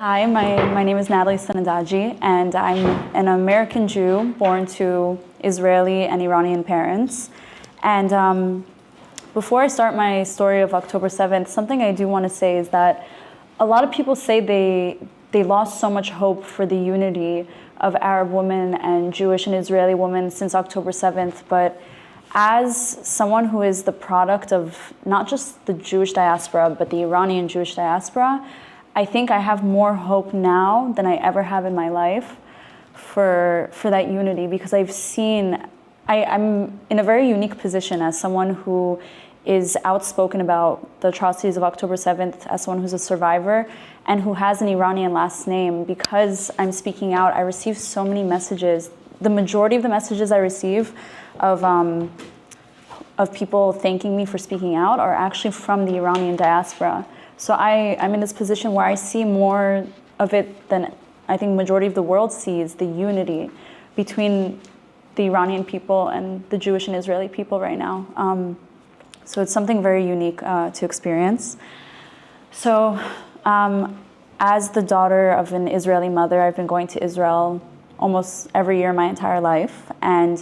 Hi, my name is Natalie Sanandaji, and I'm an American Jew born to Israeli and Iranian parents. And before I start my story of October 7th, something I do want to say is that a lot of people say they lost so much hope for the unity of Arab women and Jewish and Israeli women since October 7th, but as someone who is the product of not just the Jewish diaspora, but the Iranian Jewish diaspora, I think I have more hope now than I ever have in my life for that unity, because I've seen, I'm in a very unique position as someone who is outspoken about the atrocities of October 7th, as someone who's a survivor and who has an Iranian last name. Because I'm speaking out, I receive so many messages. The majority of the messages I receive of people thanking me for speaking out are actually from the Iranian diaspora. So I'm in this position where I see more of it than I think majority of the world sees, the unity between the Iranian people and the Jewish and Israeli people right now. So it's something very unique to experience. So as the daughter of an Israeli mother, I've been going to Israel almost every year my entire life. And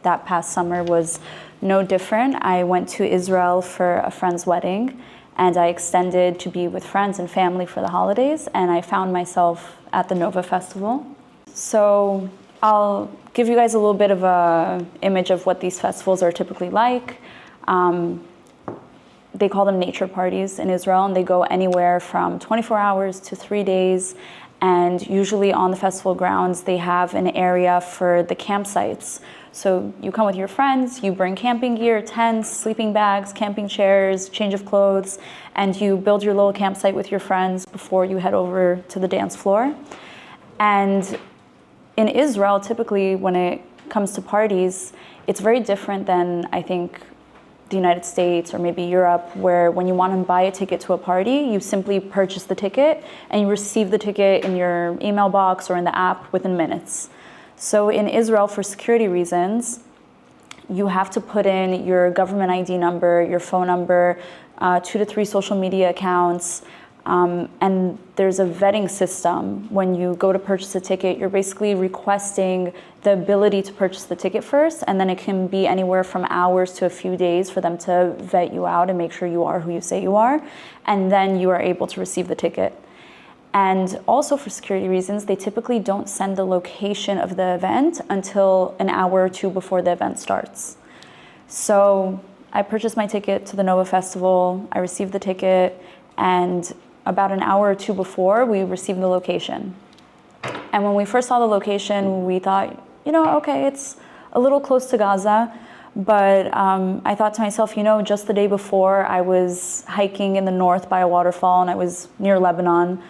that past summer was no different. I went to Israel for a friend's wedding, and I extended to be with friends and family for the holidays, and I found myself at the Nova Festival. So I'll give you guys a little bit of an image of what these festivals are typically like. They call them nature parties in Israel, and they go anywhere from 24 hours to 3 days. And usually on the festival grounds, they have an area for the campsites. So you come with your friends, you bring camping gear, tents, sleeping bags, camping chairs, change of clothes, and you build your little campsite with your friends before you head over to the dance floor. And in Israel, typically when it comes to parties, it's very different than, I think, the United States or maybe Europe, where when you want to buy a ticket to a party, you simply purchase the ticket and you receive the ticket in your email box or in the app within minutes. So in Israel, for security reasons, you have to put in your government ID number, your phone number, 2 to 3 social media accounts, and there's a vetting system. When you go to purchase a ticket, you're basically requesting the ability to purchase the ticket first, and then it can be anywhere from hours to a few days for them to vet you out and make sure you are who you say you are, and then you are able to receive the ticket. And also for security reasons, they typically don't send the location of the event until an hour or two before the event starts. So I purchased my ticket to the Nova Festival, I received the ticket, and about an hour or two before, we received the location. And when we first saw the location, we thought, okay, it's a little close to Gaza, but I thought to myself, just the day before, I was hiking in the north by a waterfall, and I was near Lebanon.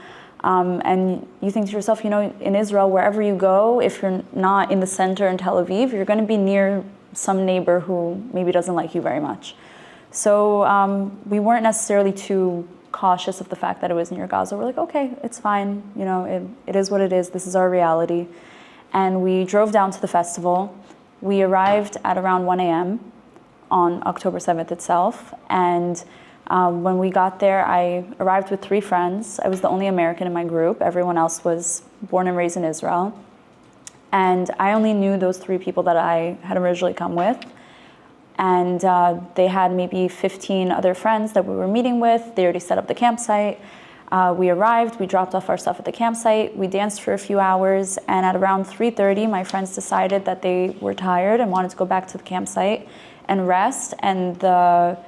And you think to yourself, in Israel, wherever you go, if you're not in the center in Tel Aviv, you're going to be near some neighbor who maybe doesn't like you very much. So we weren't necessarily too cautious of the fact that it was near Gaza. We're like, okay, it's fine. It is what it is. This is our reality. And we drove down to the festival. We arrived at around 1 a.m. on October 7th itself. And when we got there, I arrived with 3 friends. I was the only American in my group. Everyone else was born and raised in Israel. And I only knew those 3 people that I had originally come with. And they had maybe 15 other friends that we were meeting with. They already set up the campsite. We arrived, we dropped off our stuff at the campsite. We danced for a few hours. And at around 3:30, my friends decided that they were tired and wanted to go back to the campsite and rest. And the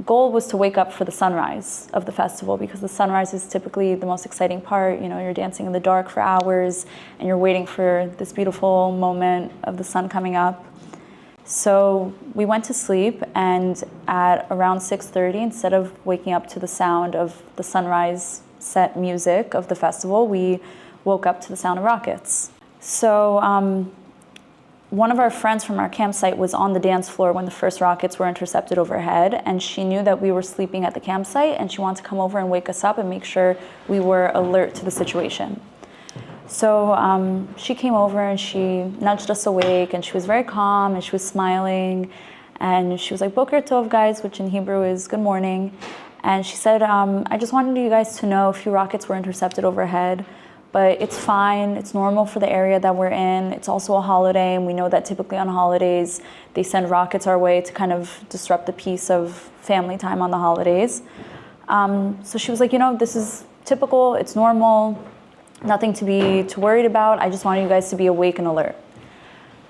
goal was to wake up for the sunrise of the festival, because the sunrise is typically the most exciting part. You're dancing in the dark for hours and you're waiting for this beautiful moment of the sun coming up. So we went to sleep, and at around 6:30, instead of waking up to the sound of the sunrise set music of the festival, we woke up to the sound of rockets. So one of our friends from our campsite was on the dance floor when the first rockets were intercepted overhead, and she knew that we were sleeping at the campsite, and she wanted to come over and wake us up and make sure we were alert to the situation. So she came over and she nudged us awake, and she was very calm and she was smiling, and she was like, Boker Tov, guys, which in Hebrew is good morning. And she said, I just wanted you guys to know a few rockets were intercepted overhead, but it's fine. It's normal for the area that we're in. It's also a holiday, and we know that typically on holidays, they send rockets our way to kind of disrupt the peace of family time on the holidays. So she was like, this is typical. It's normal. Nothing to be too worried about. I just wanted you guys to be awake and alert.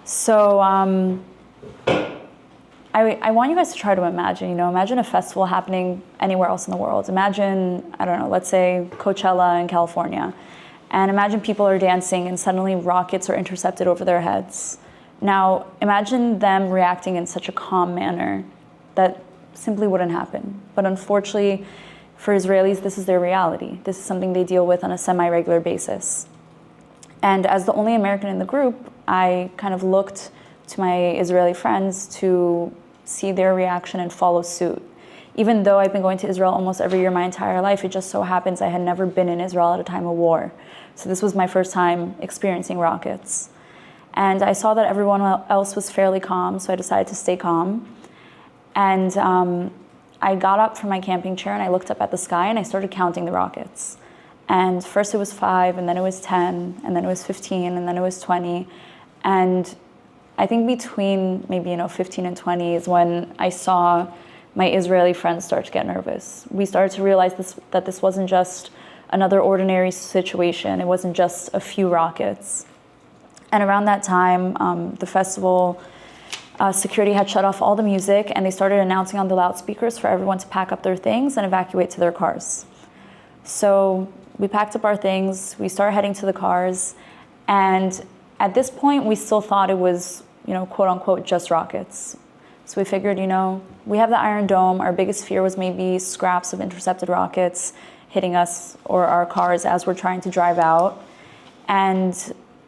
So I want you guys to try to imagine, imagine a festival happening anywhere else in the world. Imagine, I don't know, let's say Coachella in California. And imagine people are dancing and suddenly rockets are intercepted over their heads. Now, imagine them reacting in such a calm manner that simply wouldn't happen. But unfortunately, for Israelis, this is their reality. This is something they deal with on a semi-regular basis. And as the only American in the group, I kind of looked to my Israeli friends to see their reaction and follow suit. Even though I've been going to Israel almost every year my entire life, it just so happens I had never been in Israel at a time of war. So this was my first time experiencing rockets. And I saw that everyone else was fairly calm, so I decided to stay calm. And I got up from my camping chair and I looked up at the sky and I started counting the rockets. And first it was 5, and then it was 10, and then it was 15, and then it was 20. And I think between maybe 15 and 20 is when I saw my Israeli friends start to get nervous. We started to realize that this wasn't just another ordinary situation. It wasn't just a few rockets. And around that time, the festival security had shut off all the music, and they started announcing on the loudspeakers for everyone to pack up their things and evacuate to their cars. So we packed up our things, we started heading to the cars, and at this point, we still thought it was, quote unquote, just rockets. So we figured, we have the Iron Dome. Our biggest fear was maybe scraps of intercepted rockets hitting us or our cars as we're trying to drive out. And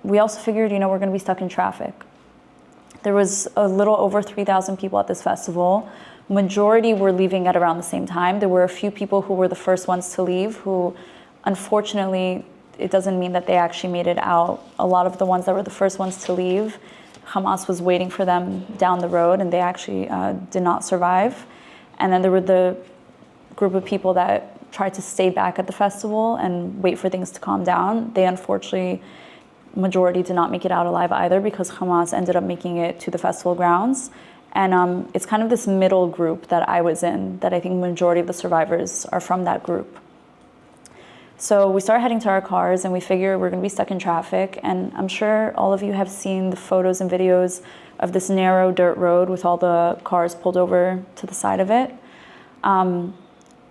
we also figured, we're going to be stuck in traffic. There was a little over 3,000 people at this festival. Majority were leaving at around the same time. There were a few people who were the first ones to leave who, unfortunately, it doesn't mean that they actually made it out. A lot of the ones that were the first ones to leave, Hamas was waiting for them down the road, and they actually did not survive. And then there were the group of people that tried to stay back at the festival and wait for things to calm down. They unfortunately, majority did not make it out alive either, because Hamas ended up making it to the festival grounds. And it's kind of this middle group that I was in, that I think majority of the survivors are from that group. So we started heading to our cars, and we figure we're going to be stuck in traffic. And I'm sure all of you have seen the photos and videos of this narrow dirt road with all the cars pulled over to the side of it.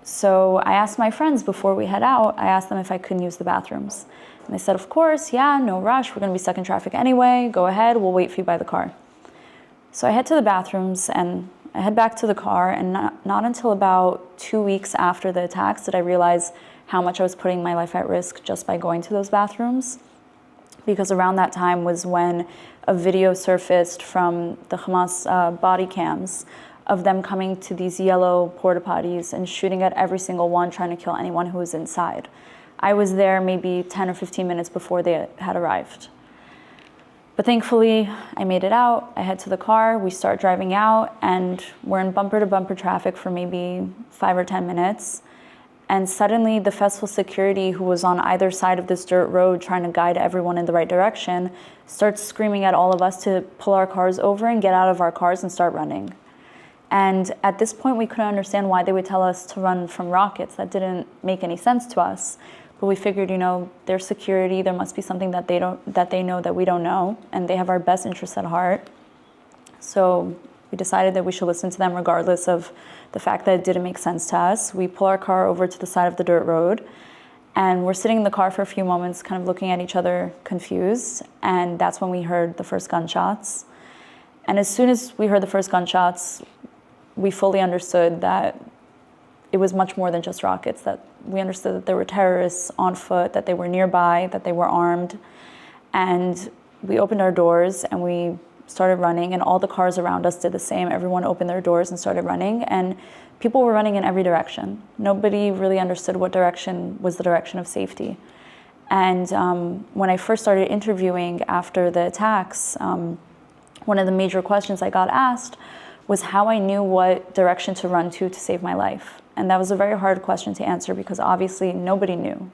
So I asked my friends before we head out, I asked them if I couldn't use the bathrooms. And they said, of course, yeah, no rush. We're going to be stuck in traffic anyway. Go ahead. We'll wait for you by the car. So I head to the bathrooms, and I head back to the car. And not until about 2 weeks after the attacks did I realize how much I was putting my life at risk just by going to those bathrooms. Because around that time was when a video surfaced from the Hamas body cams of them coming to these yellow porta potties and shooting at every single one, trying to kill anyone who was inside. I was there maybe 10 or 15 minutes before they had arrived. But thankfully, I made it out. I head to the car, we start driving out, and we're in bumper-to-bumper traffic for maybe 5 or 10 minutes. And suddenly the festival security, who was on either side of this dirt road trying to guide everyone in the right direction, starts screaming at all of us to pull our cars over and get out of our cars and start running. And at this point, we couldn't understand why they would tell us to run from rockets. That didn't make any sense to us. But we figured, their security, there must be something that they know that we don't know, and they have our best interests at heart. So we decided that we should listen to them regardless of the fact that it didn't make sense to us. We pull our car over to the side of the dirt road, and we're sitting in the car for a few moments, kind of looking at each other confused, and that's when we heard the first gunshots. And as soon as we heard the first gunshots, we fully understood that it was much more than just rockets, that we understood that there were terrorists on foot, that they were nearby, that they were armed. And we opened our doors and we started running, and all the cars around us did the same. Everyone opened their doors and started running, and people were running in every direction. Nobody really understood what direction was the direction of safety. And when I first started interviewing after the attacks, one of the major questions I got asked was how I knew what direction to run to save my life. And that was a very hard question to answer because obviously nobody knew.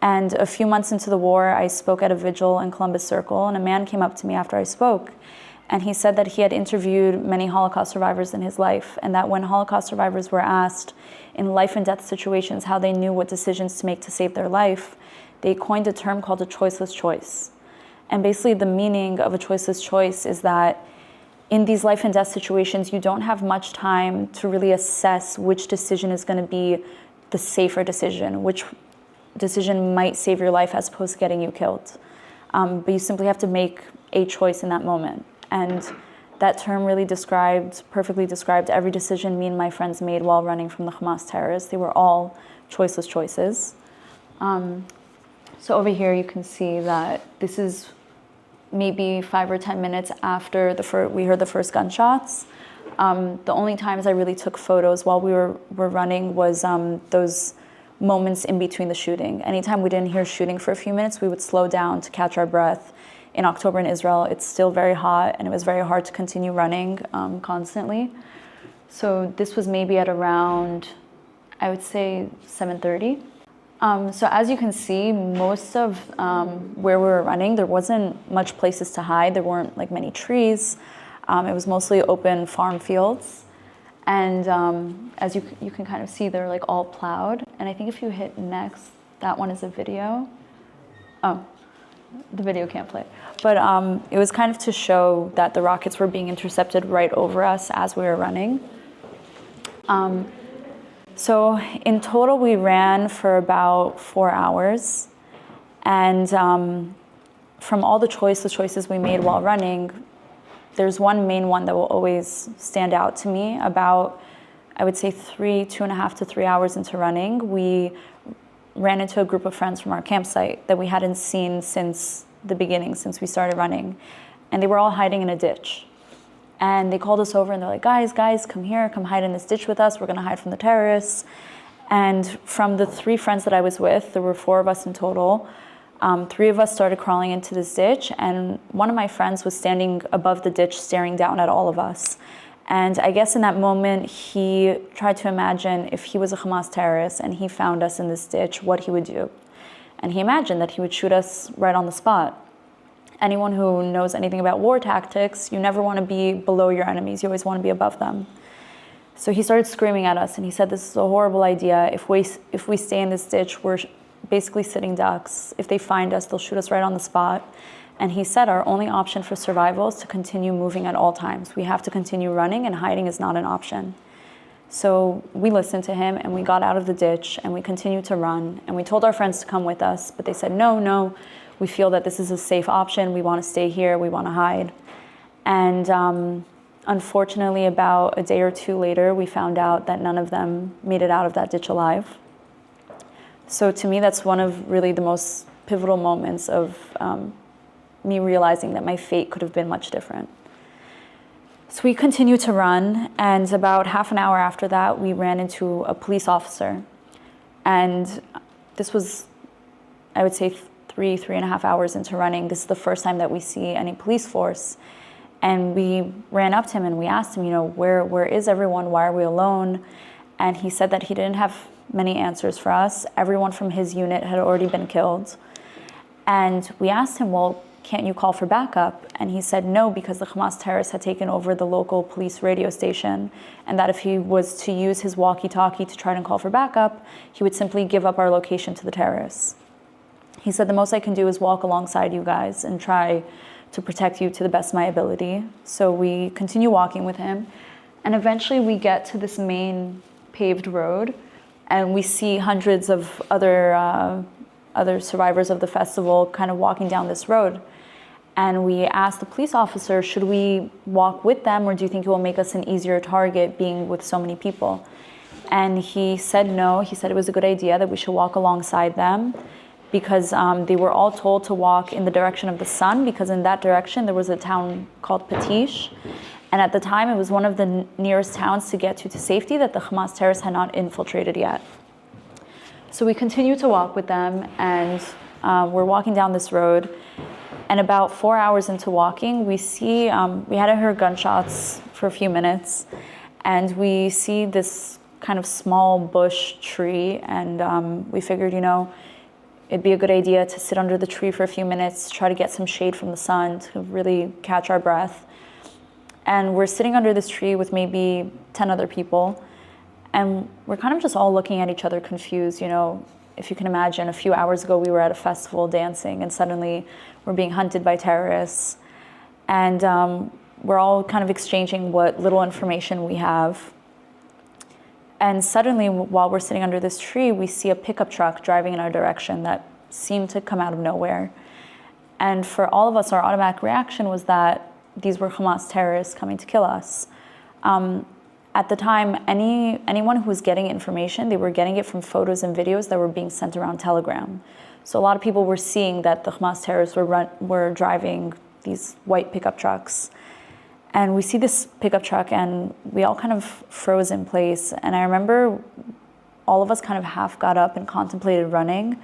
And a few months into the war, I spoke at a vigil in Columbus Circle, and a man came up to me after I spoke, and he said that he had interviewed many Holocaust survivors in his life, and that when Holocaust survivors were asked in life and death situations how they knew what decisions to make to save their life, they coined a term called a choiceless choice. And basically the meaning of a choiceless choice is that in these life and death situations, you don't have much time to really assess which decision is going to be the safer decision, which decision might save your life as opposed to getting you killed. But you simply have to make a choice in that moment. And that term really perfectly described every decision me and my friends made while running from the Hamas terrorists. They were all choiceless choices. So over here you can see that this is maybe 5 or 10 minutes after we heard the first gunshots. The only times I really took photos while we were running was those moments in between the shooting. Anytime we didn't hear shooting for a few minutes, we would slow down to catch our breath. In October in Israel, it's still very hot, and it was very hard to continue running constantly. So this was maybe at around, I would say, 7:30. So as you can see, most of where we were running, there wasn't much places to hide. There weren't like many trees. It was mostly open farm fields. And as you can kind of see, they're like all plowed. And I think if you hit next, that one is a video. Oh, the video can't play. But it was kind of to show that the rockets were being intercepted right over us as we were running. So in total, we ran for about 4 hours. And from all the choices we made while running, there's one main one that will always stand out to me. About, I would say 2.5 to 3 hours into running, we ran into a group of friends from our campsite that we hadn't seen since the beginning, since we started running. And they were all hiding in a ditch. And they called us over and they're like, guys, come here, come hide in this ditch with us. We're gonna hide from the terrorists. And from the 3 friends that I was with, there were 4 of us in total, 3 of us started crawling into this ditch, and one of my friends was standing above the ditch staring down at all of us. And I guess in that moment, he tried to imagine if he was a Hamas terrorist and he found us in this ditch, what he would do. And he imagined that he would shoot us right on the spot. Anyone who knows anything about war tactics, you never want to be below your enemies. You always want to be above them. So he started screaming at us, and he said, this is a horrible idea. If we stay in this ditch, we're basically sitting ducks. If they find us, they'll shoot us right on the spot. And he said our only option for survival is to continue moving at all times. We have to continue running, and hiding is not an option. So we listened to him, and we got out of the ditch, and we continued to run. And we told our friends to come with us, but they said, no, we feel that this is a safe option. We want to stay here. We want to hide. And unfortunately, about a day or 2 later, we found out that none of them made it out of that ditch alive. So to me, that's one of really the most pivotal moments of me realizing that my fate could have been much different. So we continued to run, and about half an hour after that, we ran into a police officer. And this was, I would say, 3.5 hours into running. This is the first time that we see any police force. And we ran up to him and we asked him, where is everyone? Why are we alone? And he said that he didn't have many answers for us. Everyone from his unit had already been killed. And we asked him, well, can't you call for backup? And he said no, because the Hamas terrorists had taken over the local police radio station, and that if he was to use his walkie-talkie to try and call for backup, he would simply give up our location to the terrorists. He said, the most I can do is walk alongside you guys and try to protect you to the best of my ability. So we continue walking with him, and eventually we get to this main paved road, and we see hundreds of other survivors of the festival kind of walking down this road. And we asked the police officer, should we walk with them, or do you think it will make us an easier target being with so many people? And he said no. He said it was a good idea, that we should walk alongside them, because they were all told to walk in the direction of the sun, because in that direction there was a town called Patish. And at the time, it was one of the nearest towns to get to safety that the Hamas terrorists had not infiltrated yet. So we continue to walk with them, and we're walking down this road. And about 4 hours into walking, we see, we hadn't heard gunshots for a few minutes, and we see this kind of small bush tree, and we figured, you know, it'd be a good idea to sit under the tree for a few minutes, try to get some shade from the sun to really catch our breath. And we're sitting under this tree with maybe 10 other people, and we're kind of just all looking at each other confused. You know, if you can imagine, a few hours ago we were at a festival dancing, and suddenly we're being hunted by terrorists. And we're all kind of exchanging what little information we have. And suddenly, while we're sitting under this tree, we see a pickup truck driving in our direction that seemed to come out of nowhere. And for all of us, our automatic reaction was that these were Hamas terrorists coming to kill us. At the time, anyone who was getting information, they were getting it from photos and videos that were being sent around Telegram. So a lot of people were seeing that the Hamas terrorists were driving these white pickup trucks. And we see this pickup truck, and we all kind of froze in place. And I remember all of us kind of half got up and contemplated running.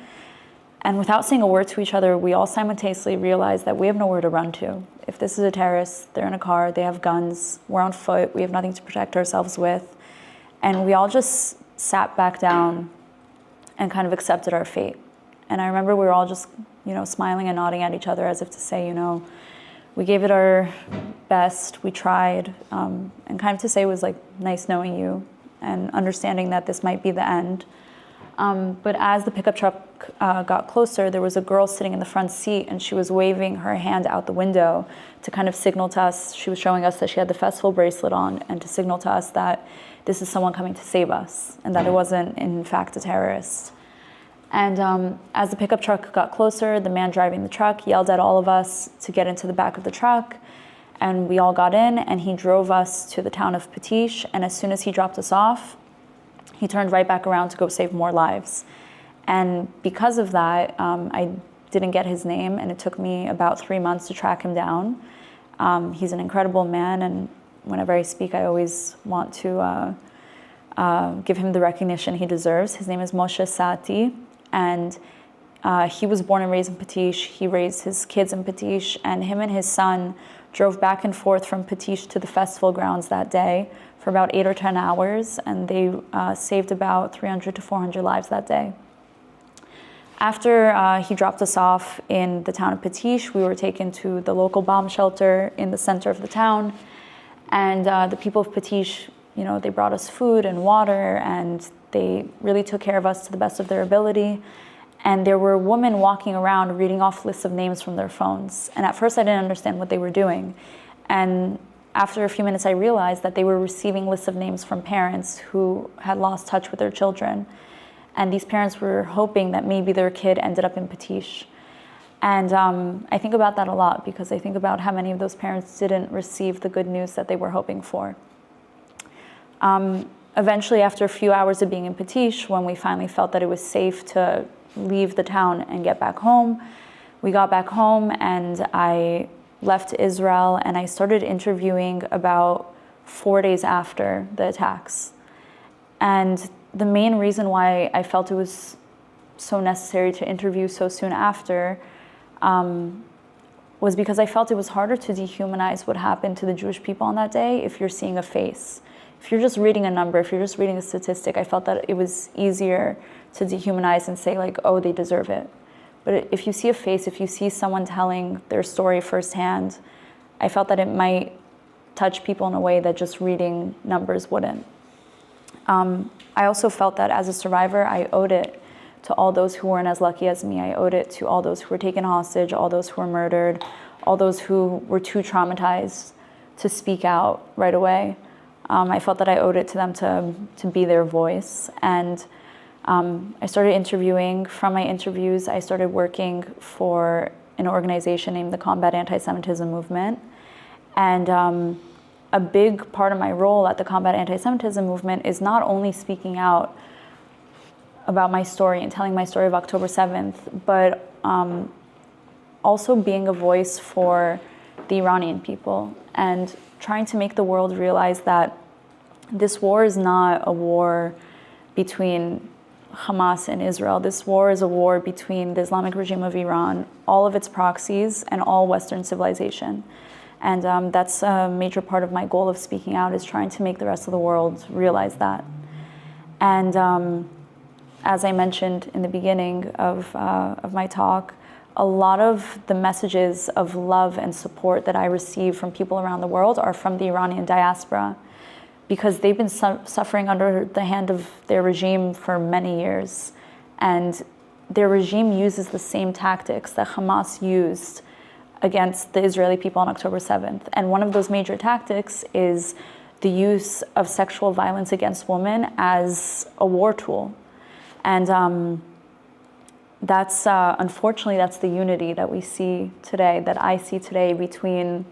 And without saying a word to each other, we all simultaneously realized that we have nowhere to run to. If this is a terrorist, they're in a car, they have guns, we're on foot, we have nothing to protect ourselves with. And we all just sat back down and kind of accepted our fate. And I remember we were all just, you know, smiling and nodding at each other as if to say, you know, we gave it our best, we tried, and kind of to say it was like nice knowing you and understanding that this might be the end. But as the pickup truck got closer, there was a girl sitting in the front seat, and she was waving her hand out the window to kind of signal to us. She was showing us that she had the festival bracelet on, and to signal to us that this is someone coming to save us, and that it wasn't in fact a terrorist. And as the pickup truck got closer, the man driving the truck yelled at all of us to get into the back of the truck. And we all got in, and he drove us to the town of Patish. And as soon as he dropped us off, he turned right back around to go save more lives. And because of that, I didn't get his name, and it took me about 3 months to track him down. He's an incredible man, and whenever I speak, I always want to give him the recognition he deserves. His name is Moshe Sati. And he was born and raised in Patish. He raised his kids in Patish, and him and his son drove back and forth from Patish to the festival grounds that day for about 8 or 10 hours, and they saved about 300 to 400 lives that day. After he dropped us off in the town of Patish, we were taken to the local bomb shelter in the center of the town, and the people of Patish, you know, they brought us food and water, and they really took care of us to the best of their ability. And there were women walking around reading off lists of names from their phones. And at first I didn't understand what they were doing. And after a few minutes I realized that they were receiving lists of names from parents who had lost touch with their children. And these parents were hoping that maybe their kid ended up in Patish. And I think about that a lot, because I think about how many of those parents didn't receive the good news that they were hoping for. Eventually, after a few hours of being in Patish, when we finally felt that it was safe to leave the town and get back home, we got back home, and I left Israel, and I started interviewing about 4 days after the attacks. And the main reason why I felt it was so necessary to interview so soon after was because I felt it was harder to dehumanize what happened to the Jewish people on that day if you're seeing a face. If you're just reading a number, if you're just reading a statistic, I felt that it was easier to dehumanize and say like, oh, they deserve it. But if you see a face, if you see someone telling their story firsthand, I felt that it might touch people in a way that just reading numbers wouldn't. I also felt that as a survivor, I owed it to all those who weren't as lucky as me. I owed it to all those who were taken hostage, all those who were murdered, all those who were too traumatized to speak out right away. I felt that I owed it to them to be their voice. And I started interviewing. From my interviews, I started working for an organization named the Combat Antisemitism Movement. And a big part of my role at the Combat Antisemitism Movement is not only speaking out about my story and telling my story of October 7th, but also being a voice for the Iranian people and trying to make the world realize that this war is not a war between Hamas and Israel. This war is a war between the Islamic regime of Iran, all of its proxies, and all Western civilization. And that's a major part of my goal of speaking out, is trying to make the rest of the world realize that. And as I mentioned in the beginning of my talk, a lot of the messages of love and support that I receive from people around the world are from the Iranian diaspora, because they've been suffering under the hand of their regime for many years. And their regime uses the same tactics that Hamas used against the Israeli people on October 7th. And one of those major tactics is the use of sexual violence against women as a war tool. And that's, unfortunately, that's the unity that we see today, that I see today between,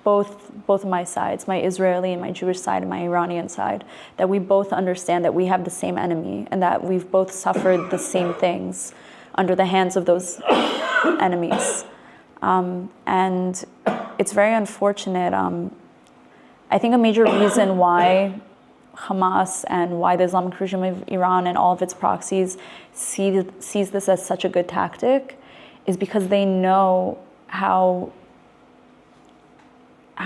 both of my sides, my Israeli and my Jewish side and my Iranian side, that we both understand that we have the same enemy and that we've both suffered the same things under the hands of those enemies. And it's very unfortunate. I think a major reason why Hamas and why the Islamic regime of Iran and all of its proxies sees this as such a good tactic is because they know how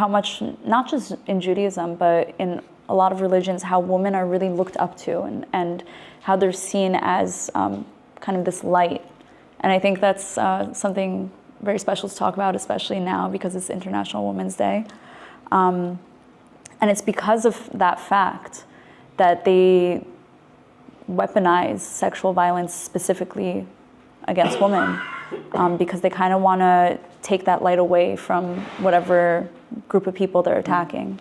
much, not just in Judaism, but in a lot of religions, how women are really looked up to and how they're seen as kind of this light. And I think that's something very special to talk about, especially now because it's International Women's Day. And it's because of that fact that they weaponize sexual violence specifically against women, because they kind of want to take that light away from whatever group of people they're attacking.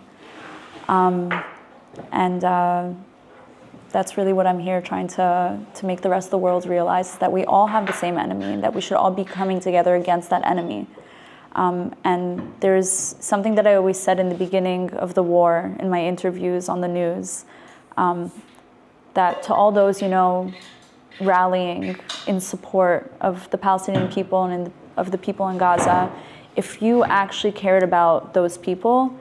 That's really what I'm here trying to make the rest of the world realize, that we all have the same enemy and that we should all be coming together against that enemy. And there's something that I always said in the beginning of the war in my interviews on the news, that to all those, rallying in support of the Palestinian people and of the people in Gaza, if you actually cared about those people,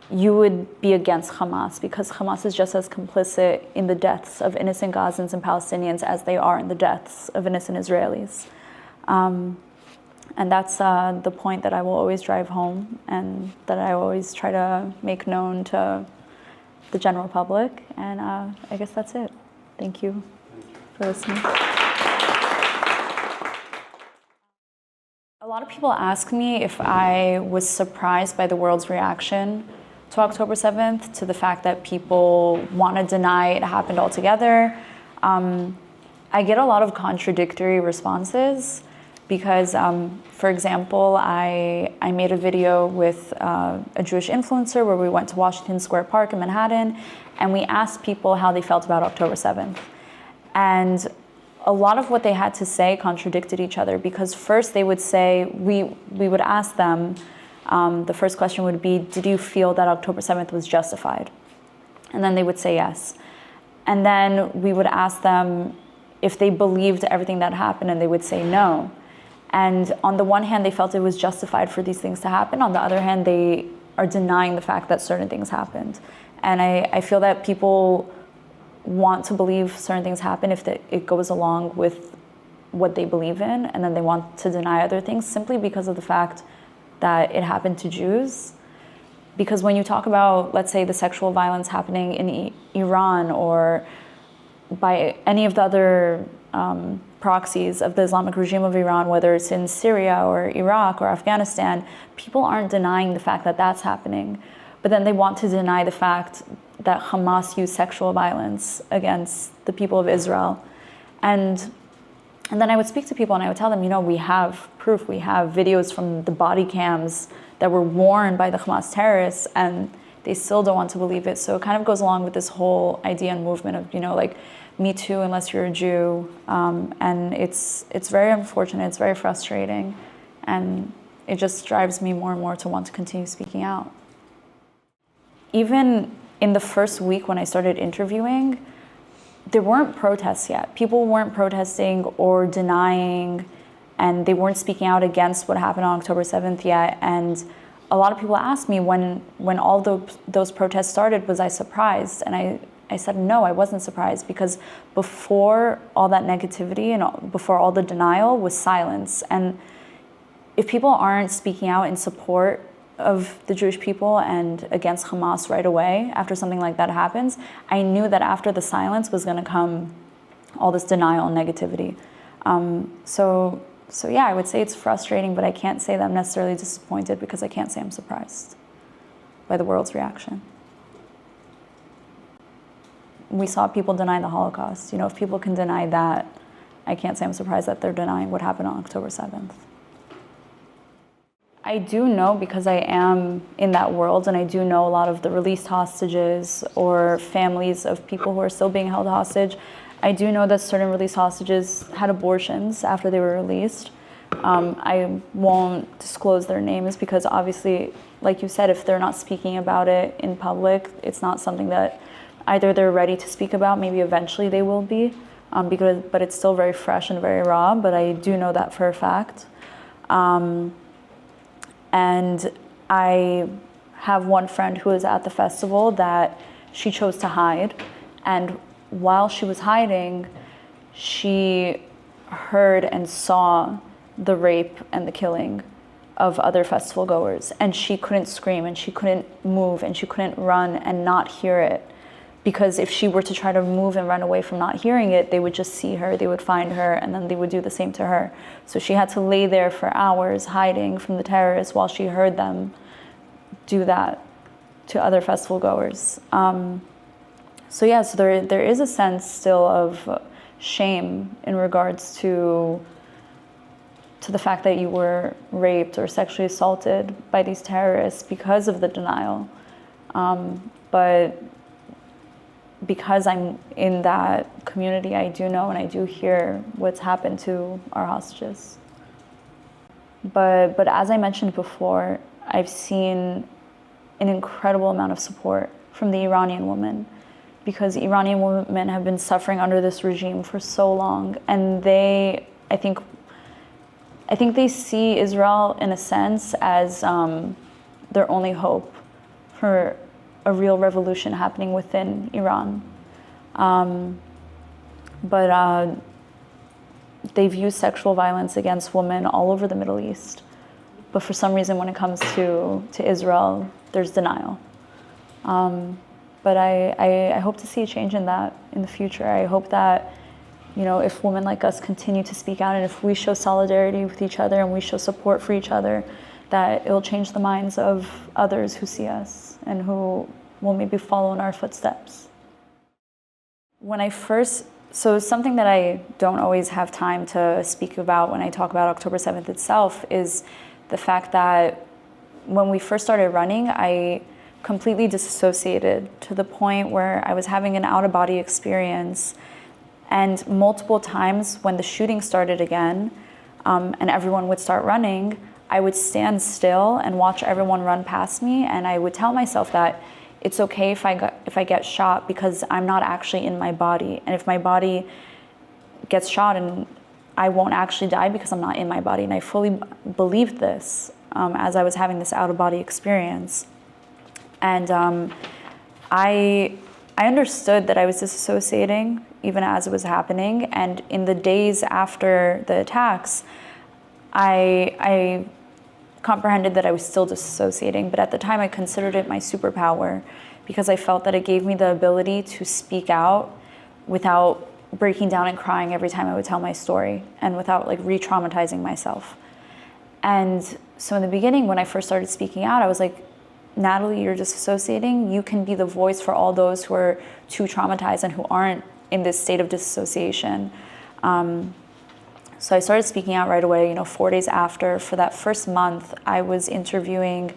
you would be against Hamas, because Hamas is just as complicit in the deaths of innocent Gazans and Palestinians as they are in the deaths of innocent Israelis. And that's the point that I will always drive home and that I always try to make known to the general public. And I guess that's it. Thank you for listening. A lot of people ask me if I was surprised by the world's reaction to October 7th, to the fact that people want to deny it happened altogether. I get a lot of contradictory responses because, for example, I made a video with a Jewish influencer where we went to Washington Square Park in Manhattan, and we asked people how they felt about October 7th. And a lot of what they had to say contradicted each other, because first they would say, we would ask them, the first question would be, did you feel that October 7th was justified? And then they would say yes. And then we would ask them if they believed everything that happened, and they would say no. And on the one hand, they felt it was justified for these things to happen. On the other hand, they are denying the fact that certain things happened. And I feel that people want to believe certain things happen if it goes along with what they believe in, and then they want to deny other things simply because of the fact that it happened to Jews. Because when you talk about, let's say, the sexual violence happening in Iran or by any of the other proxies of the Islamic regime of Iran, whether it's in Syria or Iraq or Afghanistan, people aren't denying the fact that that's happening. But then they want to deny the fact that Hamas used sexual violence against the people of Israel. And then I would speak to people and I would tell them, we have proof, we have videos from the body cams that were worn by the Hamas terrorists, and they still don't want to believe it. So it kind of goes along with this whole idea and movement of, like, Me Too unless you're a Jew. And it's very unfortunate, it's very frustrating, and it just drives me more and more to want to continue speaking out. Even in the first week when I started interviewing, there weren't protests yet. People weren't protesting or denying, and they weren't speaking out against what happened on October 7th yet. And a lot of people asked me when all those protests started, was I surprised? And I said, no, I wasn't surprised, because before all that negativity and before all the denial was silence. And if people aren't speaking out in support of the Jewish people and against Hamas right away after something like that happens, I knew that after the silence was going to come all this denial and negativity. So yeah, I would say it's frustrating, but I can't say that I'm necessarily disappointed, because I can't say I'm surprised by the world's reaction. We saw people deny the Holocaust. If people can deny that, I can't say I'm surprised that they're denying what happened on October 7th. I do know, because I am in that world, and I do know a lot of the released hostages or families of people who are still being held hostage. I do know that certain released hostages had abortions after they were released. I won't disclose their names, because obviously, like you said, if they're not speaking about it in public, it's not something that either they're ready to speak about. Maybe eventually they will be, but it's still very fresh and very raw. But I do know that for a fact. And I have one friend who was at the festival that she chose to hide. And while she was hiding, she heard and saw the rape and the killing of other festival goers. And she couldn't scream, and she couldn't move, and she couldn't run and not hear it. Because if she were to try to move and run away from not hearing it, they would just see her, they would find her, and then they would do the same to her. So she had to lay there for hours hiding from the terrorists while she heard them do that to other festival goers. So yeah, so there is a sense still of shame in regards to the fact that you were raped or sexually assaulted by these terrorists because of the denial. But because I'm in that community, I do know and I do hear what's happened to our hostages. But as I mentioned before, I've seen an incredible amount of support from the Iranian women, because Iranian women have been suffering under this regime for so long, and I think they see Israel in a sense as their only hope for a real revolution happening within Iran. But they've used sexual violence against women all over the Middle East. But for some reason, when it comes to Israel, there's denial. But I hope to see a change in that in the future. I hope that, if women like us continue to speak out, and if we show solidarity with each other and we show support for each other, that it'll change the minds of others who see us and who will maybe follow in our footsteps. So something that I don't always have time to speak about when I talk about October 7th itself is the fact that when we first started running, I completely disassociated to the point where I was having an out-of-body experience. And multiple times when the shooting started again, and everyone would start running, I would stand still and watch everyone run past me, and I would tell myself that it's okay if I get shot, because I'm not actually in my body. And if my body gets shot, and I won't actually die because I'm not in my body. And I fully believed this as I was having this out-of-body experience. And I understood that I was disassociating even as it was happening. And in the days after the attacks, I comprehended that I was still disassociating, but at the time I considered it my superpower, because I felt that it gave me the ability to speak out without breaking down and crying every time I would tell my story, and without re-traumatizing myself. And so in the beginning, when I first started speaking out, I was like, Natalie, you're disassociating. You can be the voice for all those who are too traumatized and who aren't in this state of disassociation. So I started speaking out right away, 4 days after. For that first month, I was interviewing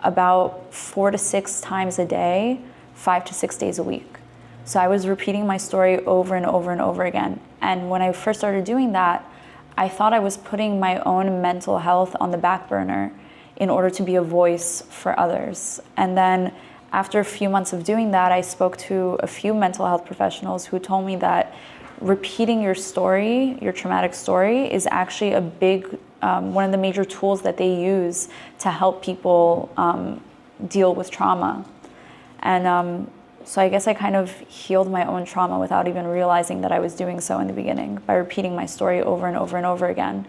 about 4 to 6 times a day, 5 to 6 days a week. So I was repeating my story over and over and over again. And when I first started doing that, I thought I was putting my own mental health on the back burner in order to be a voice for others. And then after a few months of doing that, I spoke to a few mental health professionals who told me that repeating your story, your traumatic story, is actually a big, one of the major tools that they use to help people deal with trauma. And so I guess I kind of healed my own trauma without even realizing that I was doing so in the beginning, by repeating my story over and over and over again.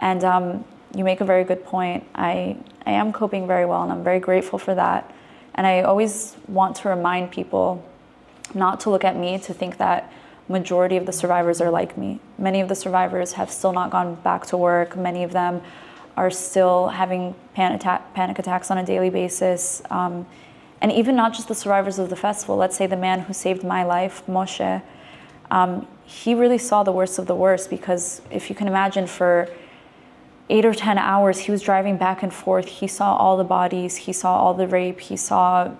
And you make a very good point. I am coping very well, and I'm very grateful for that. And I always want to remind people not to look at me to think that majority of the survivors are like me. Many of the survivors have still not gone back to work. Many of them are still having panic attacks on a daily basis. And even not just the survivors of the festival. Let's say the man who saved my life, Moshe, he really saw the worst of the worst, because if you can imagine, for 8 or 10 hours, he was driving back and forth. He saw all the bodies, he saw all the rape, he saw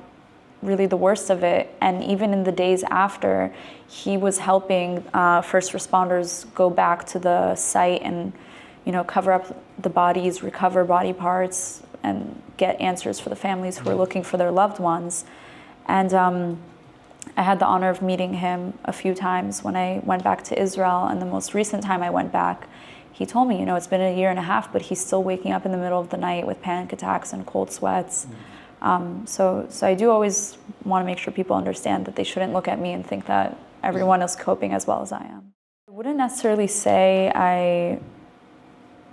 really the worst of it. And even in the days after, he was helping first responders go back to the site and, you know, cover up the bodies, recover body parts, and get answers for the families who were looking for their loved ones. And I had the honor of meeting him a few times when I went back to Israel, and the most recent time I went back, he told me, you know, it's been 1.5 years, but he's still waking up in the middle of the night with panic attacks and cold sweats. So I do always want to make sure people understand that they shouldn't look at me and think that everyone is coping as well as I am. I wouldn't necessarily say I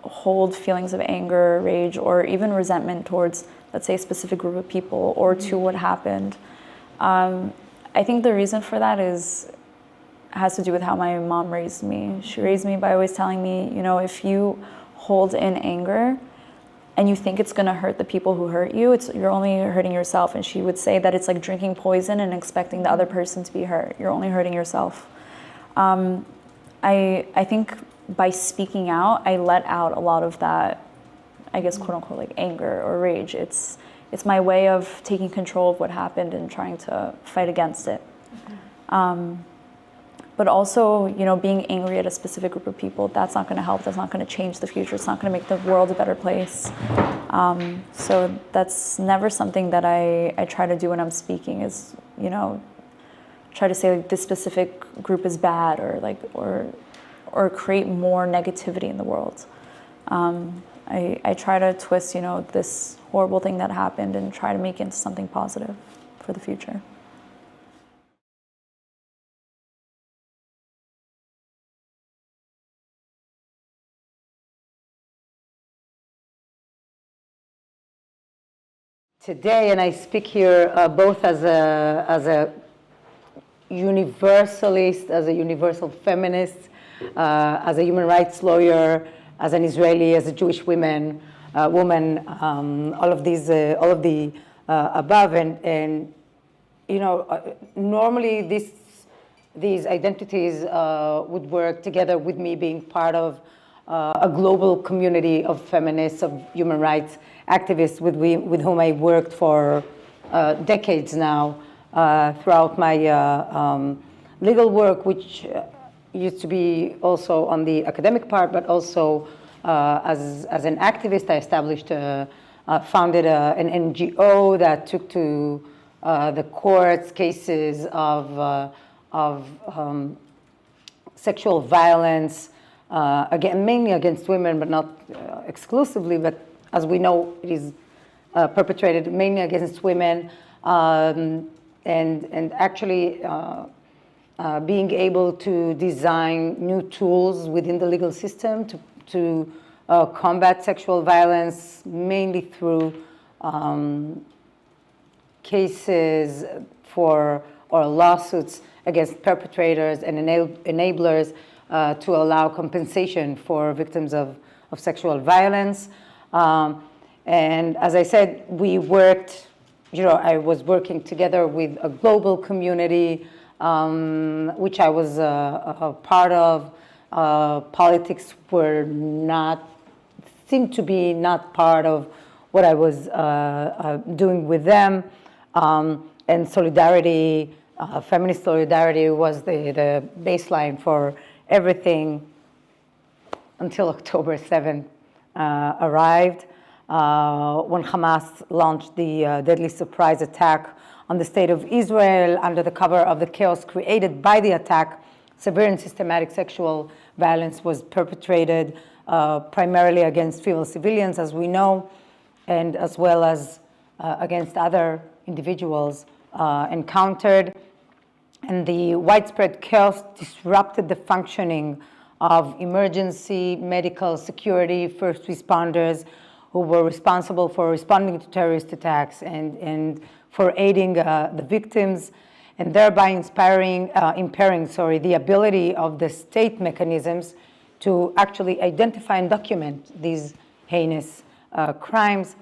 hold feelings of anger, rage, or even resentment towards, let's say, a specific group of people or to what happened. I think the reason for that has to do with how my mom raised me. She raised me by always telling me, you know, if you hold in anger and you think it's going to hurt the people who hurt you, you're only hurting yourself. And she would say that it's like drinking poison and expecting the other person to be hurt. You're only hurting yourself. I think by speaking out, I let out a lot of that, I guess, quote unquote, like anger or rage. It's my way of taking control of what happened and trying to fight against it. But also, you know, being angry at a specific group of people, that's not going to help. That's not going to change the future. It's not going to make the world a better place. So that's never something that I try to do when I'm speaking, is, you know, try to say like this specific group is bad, or like, or create more negativity in the world. I try to twist, you know, this horrible thing that happened and try to make it into something positive for the future. Today, and I speak here both as a universalist, as a universal feminist, as a human rights lawyer, as an Israeli, as a Jewish woman, all of the above, and you know, normally these identities would work together with me being part of a global community of feminists, of human rights activists with whom I worked for decades now, throughout my legal work, which used to be also on the academic part, but also as an activist. I established, founded an NGO that took to the courts cases of sexual violence, again, mainly against women, but not exclusively, but as we know, it is perpetrated mainly against women, and actually being able to design new tools within the legal system to combat sexual violence, mainly through cases or lawsuits against perpetrators and enablers to allow compensation for victims of sexual violence. And as I said, we worked, you know, I was working together with a global community, which I was a part of. Politics seemed to be not part of what I was doing with them. And solidarity, feminist solidarity was the baseline for everything until October 7th arrived, when Hamas launched the deadly surprise attack on the state of Israel under the cover of the chaos created by the attack. Severe and systematic sexual violence was perpetrated primarily against female civilians, as we know, and as well as against other individuals encountered. And the widespread chaos disrupted the functioning of emergency, medical, security, first responders who were responsible for responding to terrorist attacks and for aiding the victims, and thereby impairing the ability of the state mechanisms to actually identify and document these heinous crimes.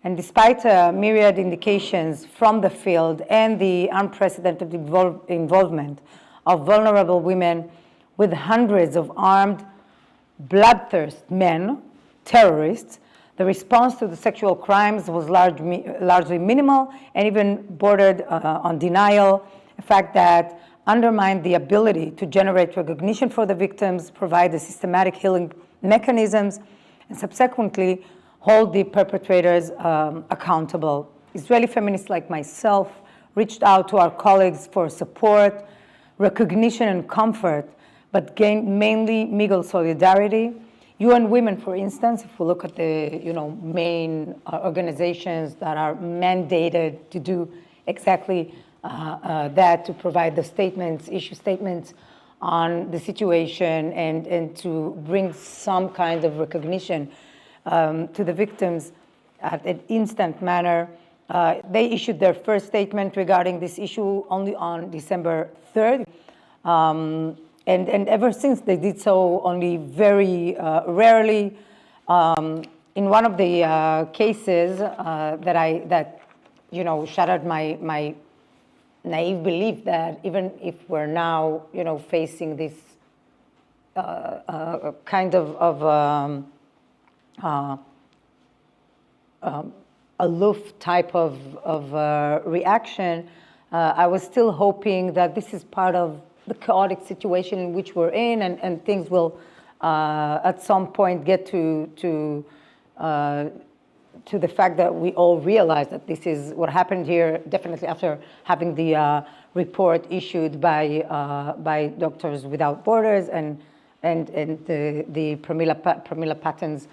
And despite myriad indications from the field and the unprecedented involvement of vulnerable women with hundreds of armed, bloodthirsty men, terrorists, the response to the sexual crimes was largely minimal and even bordered on denial, a fact that undermined the ability to generate recognition for the victims, provide the systematic healing mechanisms, and subsequently hold the perpetrators accountable. Israeli feminists like myself reached out to our colleagues for support, recognition, and comfort, but gained mainly legal solidarity. UN Women, for instance, if we look at the main organizations that are mandated to do exactly that, to provide the statements, issue statements on the situation and to bring some kind of recognition to the victims at an instant manner. They issued their first statement regarding this issue only on December 3rd. And ever since, they did so only very rarely. In one of the cases that shattered my naive belief that even if we're now facing this kind of aloof type of reaction, I was still hoping that this is part of the chaotic situation in which we're in, and things will at some point get to the fact that we all realize that this is what happened here, definitely after having the report issued by Doctors Without Borders and the Pramila Patton's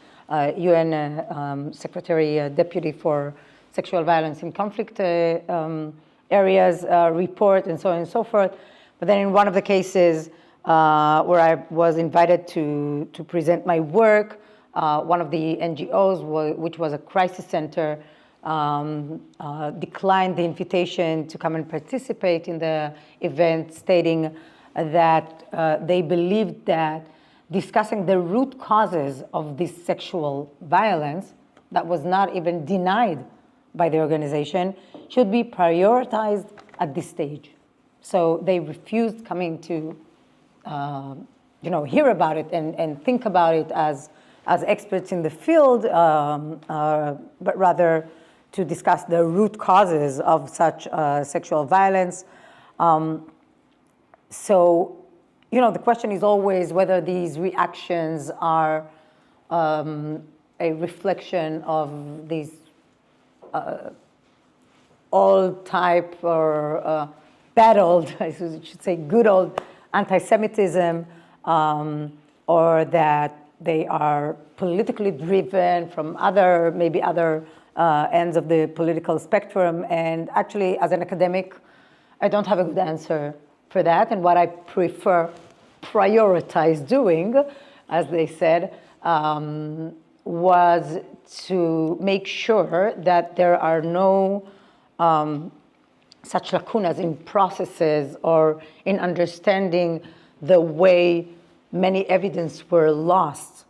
UN Secretary Deputy for Sexual Violence in Conflict Areas report, and so on and so forth. But then in one of the cases where I was invited to present my work, one of the NGOs, which was a crisis center, declined the invitation to come and participate in the event, stating that they believed that discussing the root causes of this sexual violence that was not even denied by the organization should be prioritized at this stage. So they refused coming to hear about it and think about it as experts in the field, but rather to discuss the root causes of such sexual violence. So, the question is always whether these reactions are a reflection of these old type or bad old, I should say good old anti-Semitism, or that they are politically driven from maybe other ends of the political spectrum. And actually, as an academic, I don't have a good answer for that. And what I prioritize doing, as they said, was to make sure that there are no such lacunas in processes or in understanding the way many evidence were lost,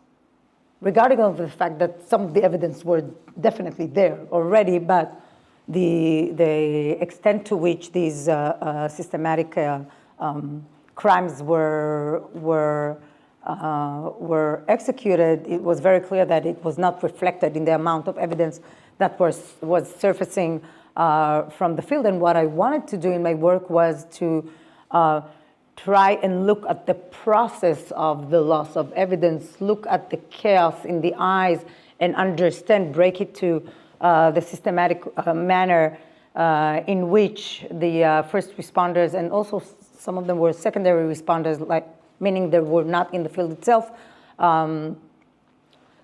regarding of the fact that some of the evidence were definitely there already, but the extent to which these systematic crimes were executed, it was very clear that it was not reflected in the amount of evidence that was surfacing from the field. And what I wanted to do in my work was to try and look at the process of the loss of evidence, look at the chaos in the eyes, and understand, break it to the systematic manner in which the first responders, and also some of them were secondary responders, meaning they were not in the field itself,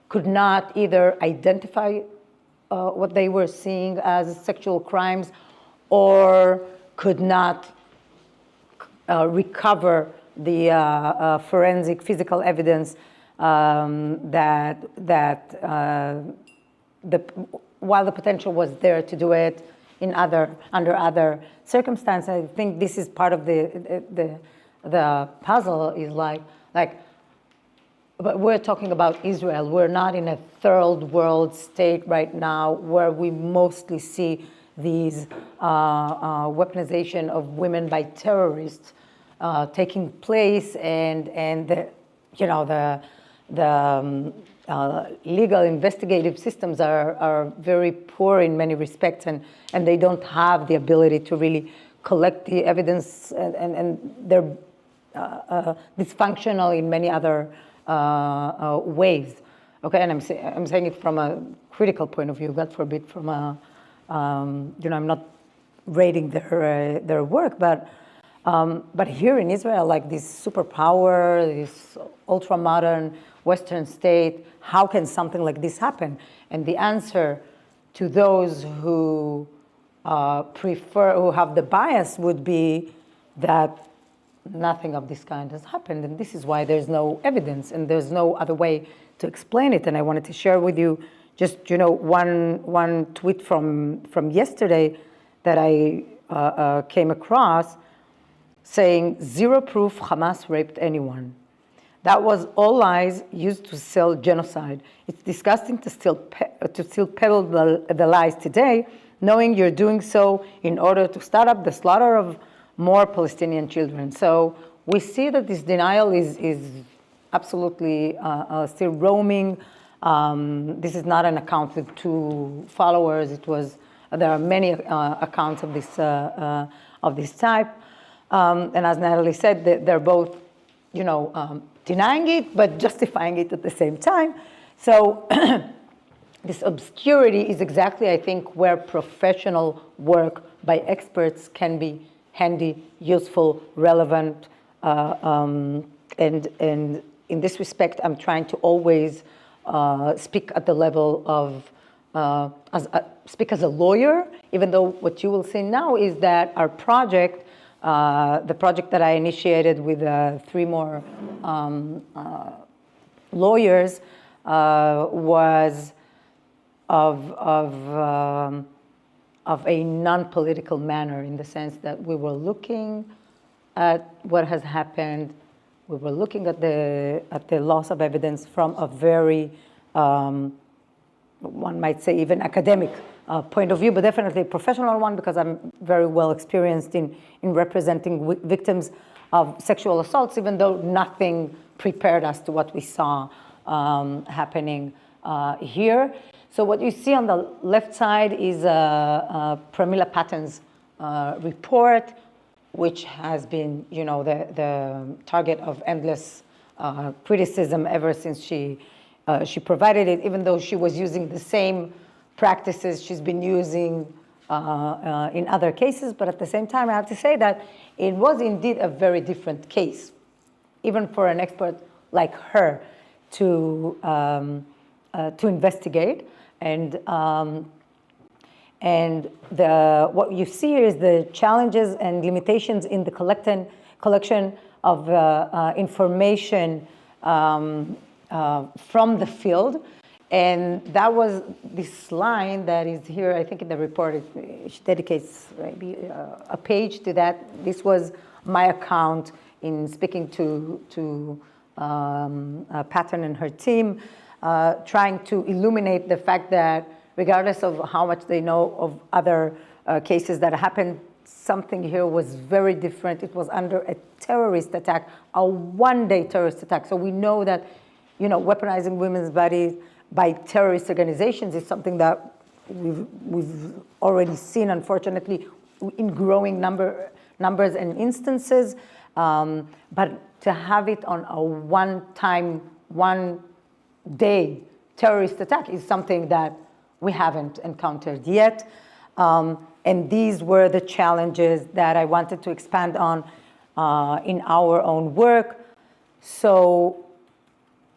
could not either identify what they were seeing as sexual crimes, or could not recover the forensic physical evidence while the potential was there to do it under other circumstances. I think this is part of the puzzle. Is like, but we're talking about Israel. We're not in a third world state right now where we mostly see these weaponization of women by terrorists taking place, and the legal investigative systems are very poor in many respects, and they don't have the ability to really collect the evidence, and they're dysfunctional in many other ways. Okay, and I'm saying it from a critical point of view, God forbid from a, I'm not rating their work, but here in Israel, like this superpower, this ultra-modern Western state, how can something like this happen? And the answer to those who who have the bias would be that nothing of this kind has happened, and this is why there's no evidence, and there's no other way to explain it. And I wanted to share with you just, one tweet from yesterday that I came across, saying, "Zero proof Hamas raped anyone. That was all lies used to sell genocide. It's disgusting to still peddle the lies today, knowing you're doing so in order to start up the slaughter of more Palestinian children." So we see that this denial is absolutely still roaming. This is not an account with 2 followers. There are many accounts of this type. And as Natalie said, they're both, denying it, but justifying it at the same time. So this obscurity is exactly, I think, where professional work by experts can be handy, useful, relevant. And in this respect, I'm trying to always speak at the level of, speak as a lawyer, even though what you will see now is that our project, the project that I initiated with 3 more lawyers, was of a non-political manner, in the sense that we were looking at what has happened. We were looking at the loss of evidence from a very, one might say even academic point of view, but definitely a professional one, because I'm very well experienced in representing victims of sexual assaults, even though nothing prepared us to what we saw happening here. So what you see on the left side is Pramila Paten's report, which has been, the target of endless criticism ever since she provided it, even though she was using the same practices she's been using in other cases. But at the same time, I have to say that it was indeed a very different case, even for an expert like her to investigate. And what you see here is the challenges and limitations in the collection of information from the field. And that was this line that is here, I think in the report, she dedicates maybe a page to that. This was my account in speaking to Patton and her team, trying to illuminate the fact that regardless of how much they know of other cases that happened, something here was very different. It was under a terrorist attack, a one-day terrorist attack. So we know that, weaponizing women's bodies by terrorist organizations is something that we've already seen, unfortunately, in growing numbers and instances. But to have it on a one-time, one-day terrorist attack is something that we haven't encountered yet. And these were the challenges that I wanted to expand on in our own work. So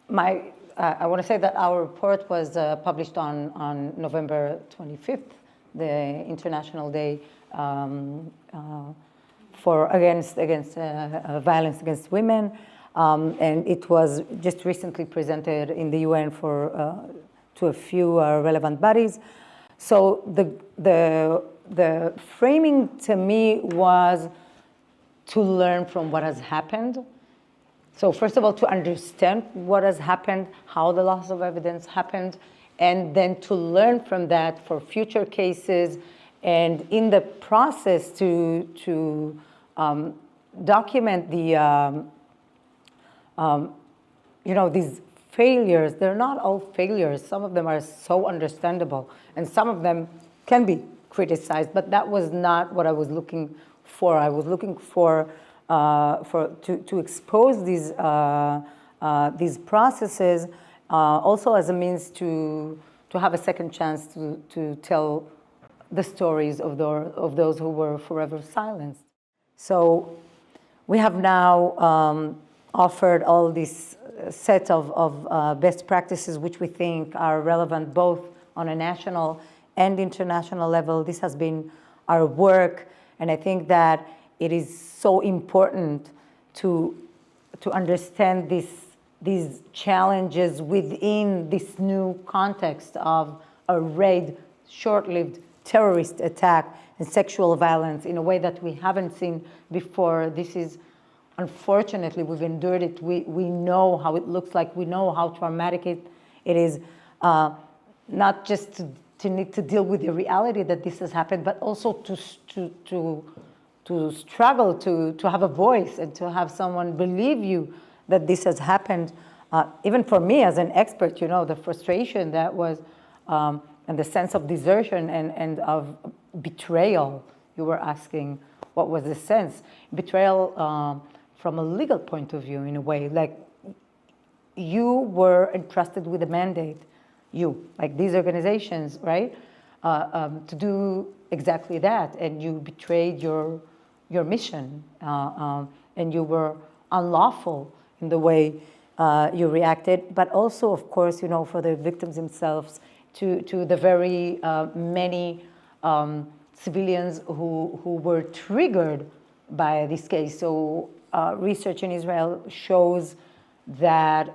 I want to say that our report was published on November 25th, the International Day against violence against women, and it was just recently presented in the UN to a few relevant bodies. So the framing to me was to learn from what has happened. So first of all, to understand what has happened, how the loss of evidence happened, and then to learn from that for future cases, and in the process to document the these failures. They're not all failures. Some of them are so understandable, and some of them can be criticized. But that was not what I was looking for. I was looking to expose these processes also as a means to have a second chance to tell the stories of those who were forever silenced. So we have now offered all this set of best practices which we think are relevant both on a national and international level. This has been our work, and I think that it is so important to understand these challenges within this new context of a raid, short-lived terrorist attack and sexual violence in a way that we haven't seen before. This is, unfortunately, we've endured it. We know how it looks like. We know how traumatic it is, not just to need to deal with the reality that this has happened, but also to struggle to have a voice and to have someone believe you that this has happened. Even for me as an expert, the frustration that was, and the sense of desertion and of betrayal. You were asking what was the sense. Betrayal from a legal point of view, in a way, like you were entrusted with a mandate, like these organizations, right, to do exactly that, and you betrayed your mission, and you were unlawful in the way you reacted, but also, of course, for the victims themselves, to the very many civilians who were triggered by this case. So research in Israel shows that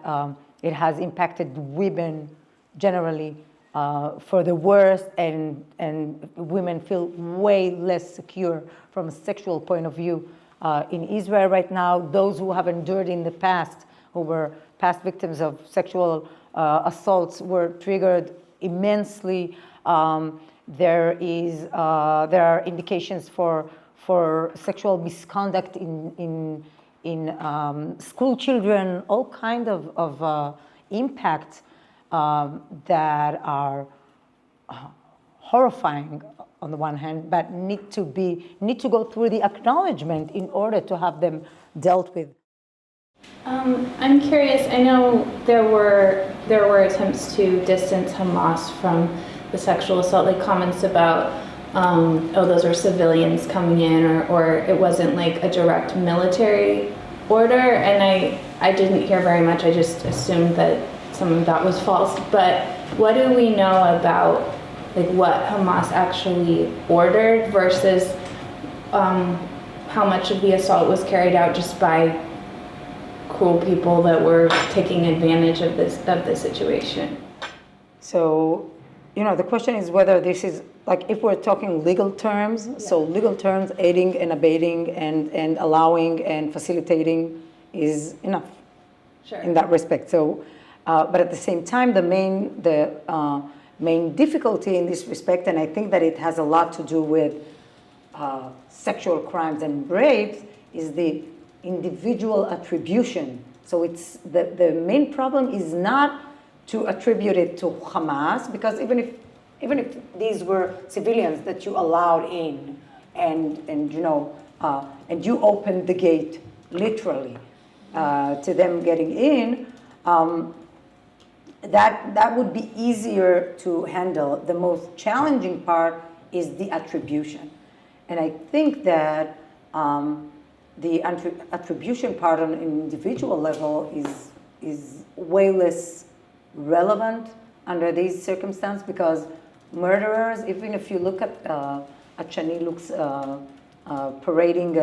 it has impacted women generally for the worst, and women feel way less secure from a sexual point of view in Israel right now. Those who have endured in the past, who were past victims of sexual assaults, were triggered immensely. There are indications for sexual misconduct in school children, all kind of impacts that are horrifying on the one hand, but need to go through the acknowledgement in order to have them dealt with. I'm curious. I know there were attempts to distance Hamas from the sexual assault, like comments about, those are civilians coming in, or it wasn't like a direct military order. And I didn't hear very much. I just assumed that some of that was false. But what do we know about like what Hamas actually ordered versus how much of the assault was carried out just by cruel people that were taking advantage of the situation? So, the question is whether this is, like, if we're talking legal terms, yeah. So legal terms, aiding and abetting and allowing and facilitating is enough. Sure. In that respect. So, but at the same time, the main difficulty in this respect, and I think that it has a lot to do with sexual crimes and rapes, is the individual attribution. So it's the main problem is not to attribute it to Hamas, because even if these were civilians that you allowed in, and you opened the gate literally to them getting in, that would be easier to handle. The most challenging part is the attribution, and I think that the attribution part on an individual level is way less relevant under these circumstances, because murderers, even if you look at Shani looks parading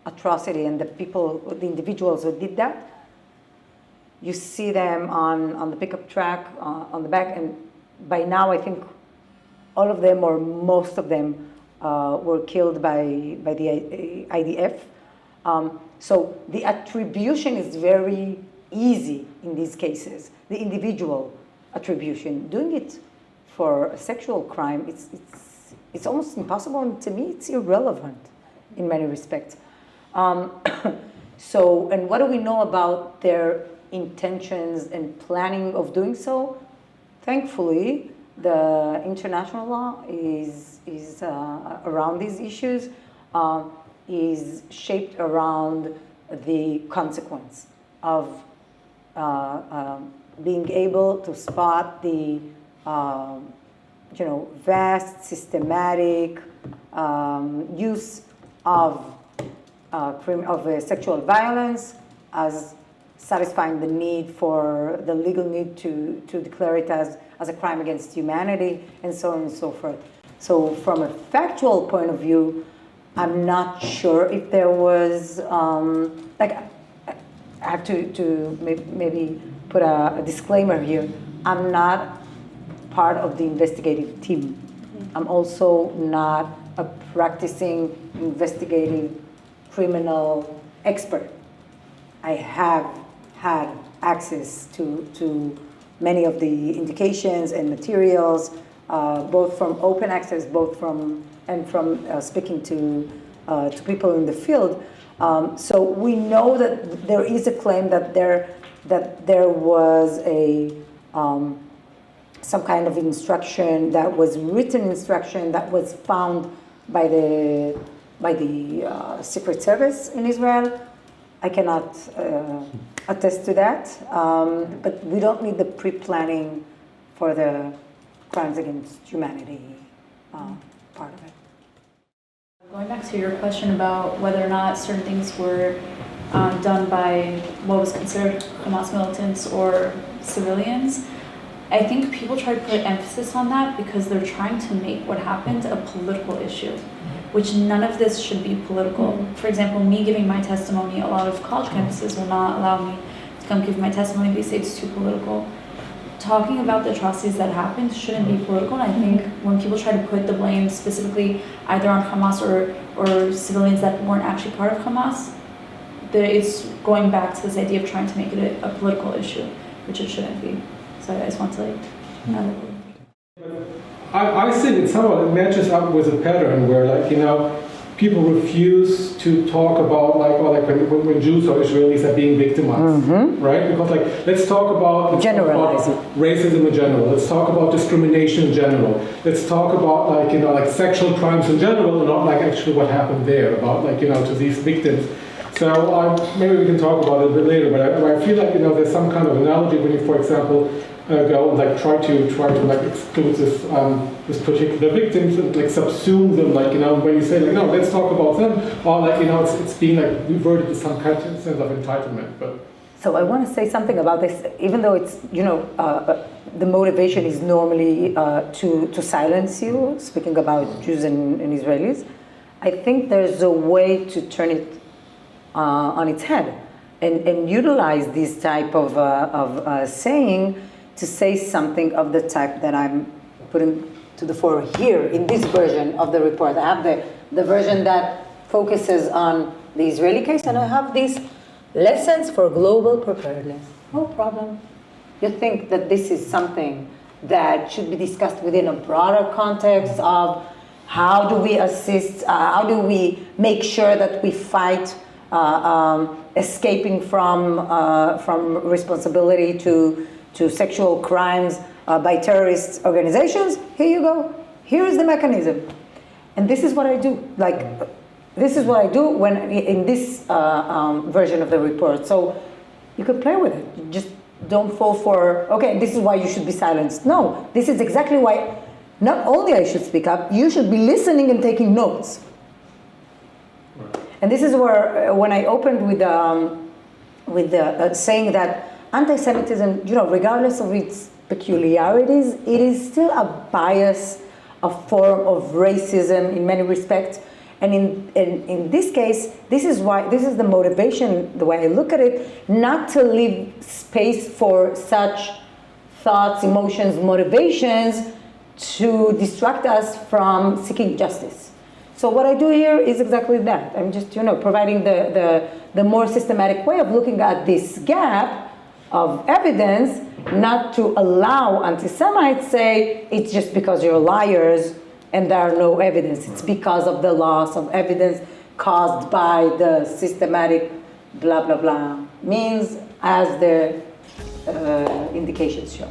atrocity, and the individuals who did that, you see them on the pickup truck on the back, and by now I think all of them or most of them were killed by the IDF. So the attribution is very easy in these cases, the individual attribution. Doing it for a sexual crime, it's almost impossible, and to me it's irrelevant in many respects. So, and what do we know about their intentions and planning of doing so? Thankfully, the international law is around these issues, is shaped around the consequence of being able to spot the vast, systematic use of sexual violence as satisfying the need for the legal need to declare it as a crime against humanity, and so on and so forth. So from a factual point of view, I'm not sure if there was, I have to maybe put a disclaimer here. I'm not part of the investigative team. I'm also not a practicing investigative criminal expert. I have had access to many of the indications and materials, both from open access, from speaking to people in the field. So we know that there is a claim that there was some kind of instruction that was written instruction that was found by the Secret Service in Israel. I cannot attest to that, but we don't need the pre-planning for the crimes against humanity part of it. Going back to your question about whether or not certain things were done by what was considered Hamas militants or civilians, I think people try to put emphasis on that because they're trying to make what happened a political issue, which none of this should be political. For example, me giving my testimony, a lot of college campuses will not allow me to come give my testimony. They say it's too political. Talking about the atrocities that happened shouldn't be political, and I think when people try to put the blame specifically either on Hamas or civilians that weren't actually part of Hamas, it's going back to this idea of trying to make it a political issue, which it shouldn't be. So I just want to I think it somehow matches up with a pattern where, people refuse to talk about when Jews or Israelis are being victimized, right? Because let's talk about racism in general. Let's talk about discrimination in general. Let's talk about sexual crimes in general, and not actually what happened there about to these victims. So maybe we can talk about it a bit later. But I feel there's some kind of analogy when you, for example, go and try to exclude this particular victims and subsume them when you say no, let's talk about them, or it's being reverted to some kind of sense of entitlement. But so I want to say something about this, even though it's the motivation is normally to silence you, speaking about Jews and Israelis. I think there's a way to turn it on its head and utilize this type of saying to say something of the type that I'm putting to the fore here in this version of the report. I have the version that focuses on the Israeli case, and I have these lessons for global preparedness. No problem. You think that this is something that should be discussed within a broader context of how do we assist, how do we make sure that we fight escaping from responsibility to sexual crimes by terrorist organizations? Here you go. Here is the mechanism. And this is what I do. This is what I do when in this version of the report. So you can play with it. You just don't fall for, okay, this is why you should be silenced. No, this is exactly why not only I should speak up, you should be listening and taking notes. And this is where, when I opened with saying that anti-Semitism, regardless of its peculiarities, it is still a bias a form of racism in many respects. And in this case, this is the motivation, the way I look at it, not to leave space for such thoughts, emotions, motivations to distract us from seeking justice. So what I do here is exactly that. I'm just, providing the more systematic way of looking at this gap of evidence, not to allow anti-Semites say it's just because you're liars and there are no evidence. It's because of the loss of evidence caused by the systematic blah, blah, blah means, as the indications show.